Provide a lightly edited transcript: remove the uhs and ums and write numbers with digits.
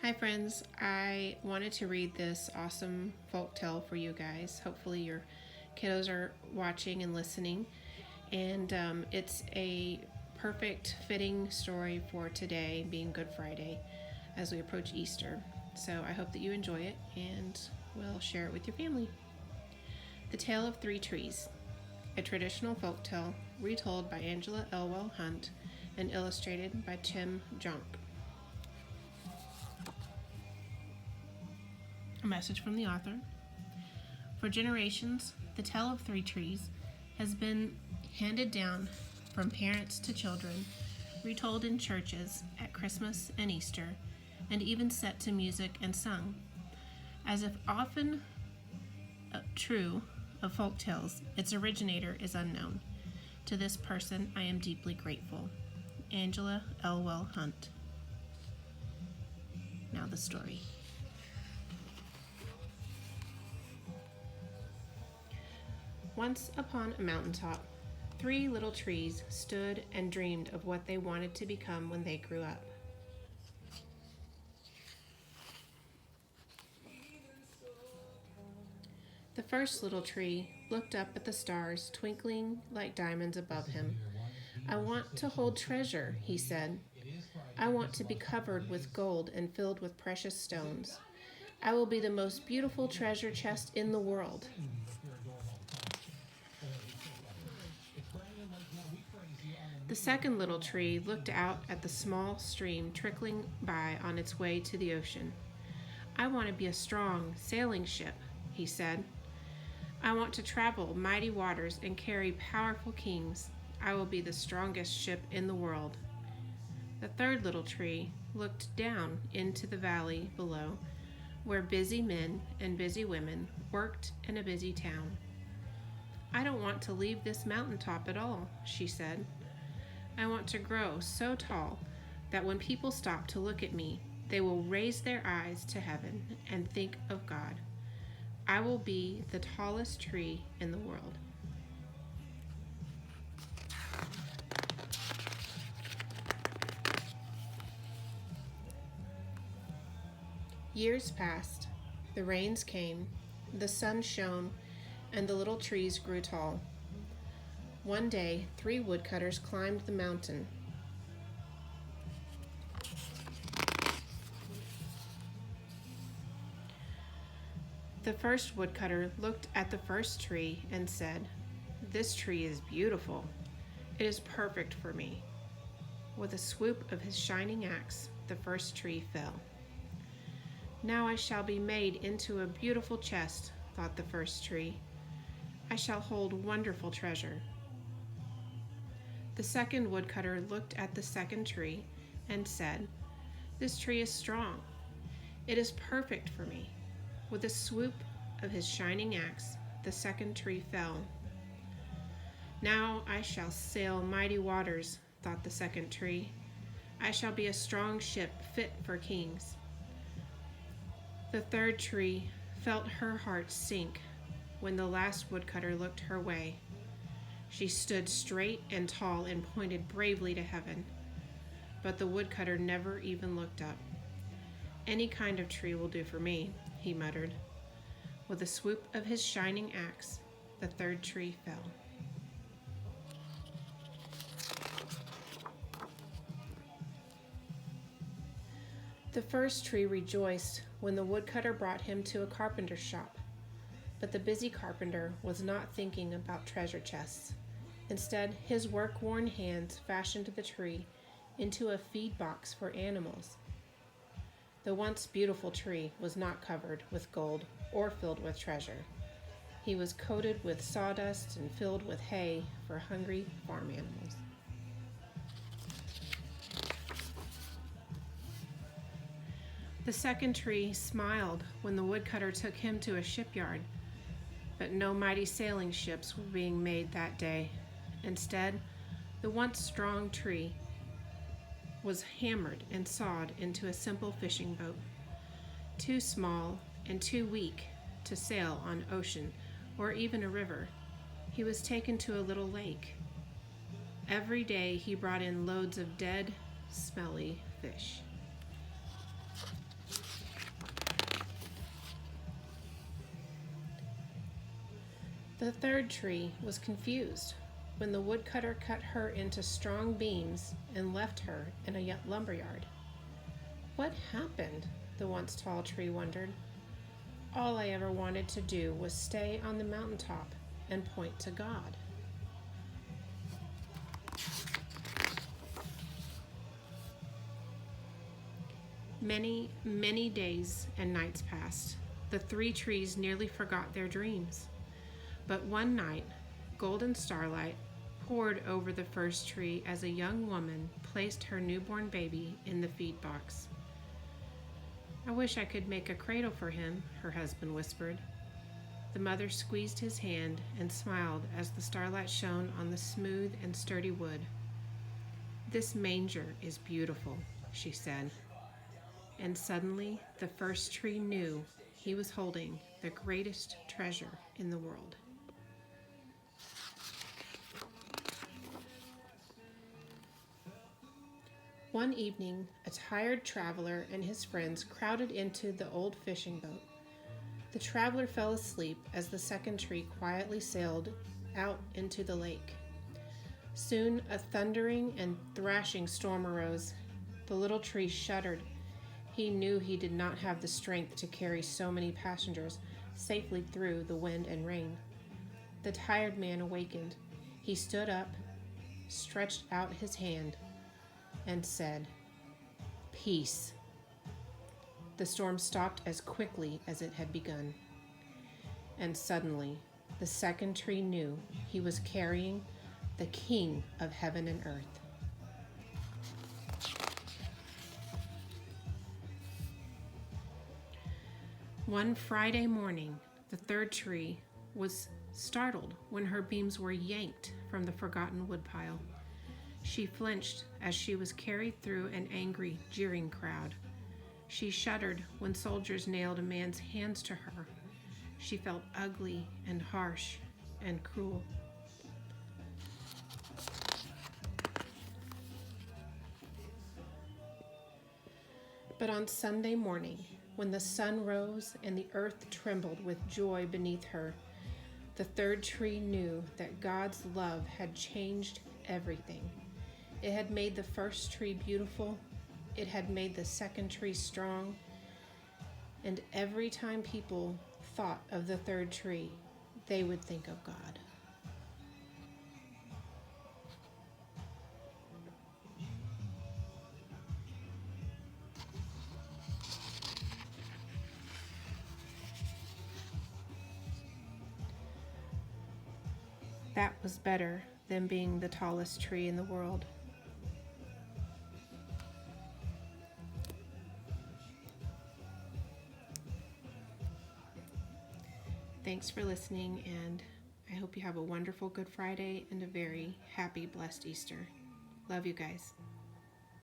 Hi friends, I wanted to read this awesome folk tale for you guys. Hopefully your kiddos are watching and listening. And it's a perfect fitting story for today, being Good Friday, as we approach Easter. So I hope that you enjoy it and will share it with your family. The Tale of Three Trees, a traditional folk tale retold by Angela Elwell Hunt and illustrated by Tim Junk. A message from the author. For generations, the tale of three trees has been handed down from parents to children, retold in churches at Christmas and Easter, and even set to music and sung. As if often true of folk tales, its originator is unknown. To this person, I am deeply grateful. Angela Elwell Hunt. Now the story. Once upon a mountaintop, three little trees stood and dreamed of what they wanted to become when they grew up. The first little tree looked up at the stars twinkling like diamonds above him. I want to hold treasure, he said. I want to be covered with gold and filled with precious stones. I will be the most beautiful treasure chest in the world. The second little tree looked out at the small stream trickling by on its way to the ocean. I want to be a strong sailing ship, he said. I want to travel mighty waters and carry powerful kings. I will be the strongest ship in the world. The third little tree looked down into the valley below, where busy men and busy women worked in a busy town. I don't want to leave this mountaintop at all, she said. I want to grow so tall that when people stop to look at me, they will raise their eyes to heaven and think of God. I will be the tallest tree in the world. Years passed. The rains came, the sun shone, and the little trees grew tall. One day, three woodcutters climbed the mountain. The first woodcutter looked at the first tree and said, "This tree is beautiful. It is perfect for me." With a swoop of his shining axe, the first tree fell. Now I shall be made into a beautiful chest, thought the first tree. I shall hold wonderful treasure. The second woodcutter looked at the second tree and said, "This tree is strong. It is perfect for me." With a swoop of his shining axe, the second tree fell. Now I shall sail mighty waters, thought the second tree. I shall be a strong ship fit for kings. The third tree felt her heart sink when the last woodcutter looked her way. She stood straight and tall and pointed bravely to heaven, but the woodcutter never even looked up. "Any kind of tree will do for me," he muttered. With a swoop of his shining axe, the third tree fell. The first tree rejoiced when the woodcutter brought him to a carpenter's shop. But the busy carpenter was not thinking about treasure chests. Instead, his work-worn hands fashioned the tree into a feed box for animals. The once beautiful tree was not covered with gold or filled with treasure. He was coated with sawdust and filled with hay for hungry farm animals. The second tree smiled when the woodcutter took him to a shipyard. But no mighty sailing ships were being made that day. Instead, the once strong tree was hammered and sawed into a simple fishing boat, too small and too weak to sail on ocean or even a river. He was taken to a little lake. Every day he brought in loads of dead, smelly fish. The third tree was confused when the woodcutter cut her into strong beams and left her in a lumberyard. What happened? The once tall tree wondered. All I ever wanted to do was stay on the mountaintop and point to God. Many, many days and nights passed. The three trees nearly forgot their dreams. But one night, golden starlight poured over the first tree as a young woman placed her newborn baby in the feed box. I wish I could make a cradle for him, her husband whispered. The mother squeezed his hand and smiled as the starlight shone on the smooth and sturdy wood. This manger is beautiful, she said. And suddenly the first tree knew he was holding the greatest treasure in the world. One evening, a tired traveler and his friends crowded into the old fishing boat. The traveler fell asleep as the second tree quietly sailed out into the lake. Soon a thundering and thrashing storm arose. The little tree shuddered. He knew he did not have the strength to carry so many passengers safely through the wind and rain. The tired man awakened. He stood up, stretched out his hand, and said, "Peace." The storm stopped as quickly as it had begun. And suddenly, the second tree knew he was carrying the King of heaven and earth. One Friday morning, the third tree was startled when her beams were yanked from the forgotten woodpile. She flinched as she was carried through an angry, jeering crowd. She shuddered when soldiers nailed a man's hands to her. She felt ugly and harsh and cruel. But on Sunday morning, when the sun rose and the earth trembled with joy beneath her, the third tree knew that God's love had changed everything. It had made the first tree beautiful. It had made the second tree strong. And every time people thought of the third tree, they would think of God. That was better than being the tallest tree in the world. Thanks for listening, and I hope you have a wonderful Good Friday and a very happy, blessed Easter. Love you guys.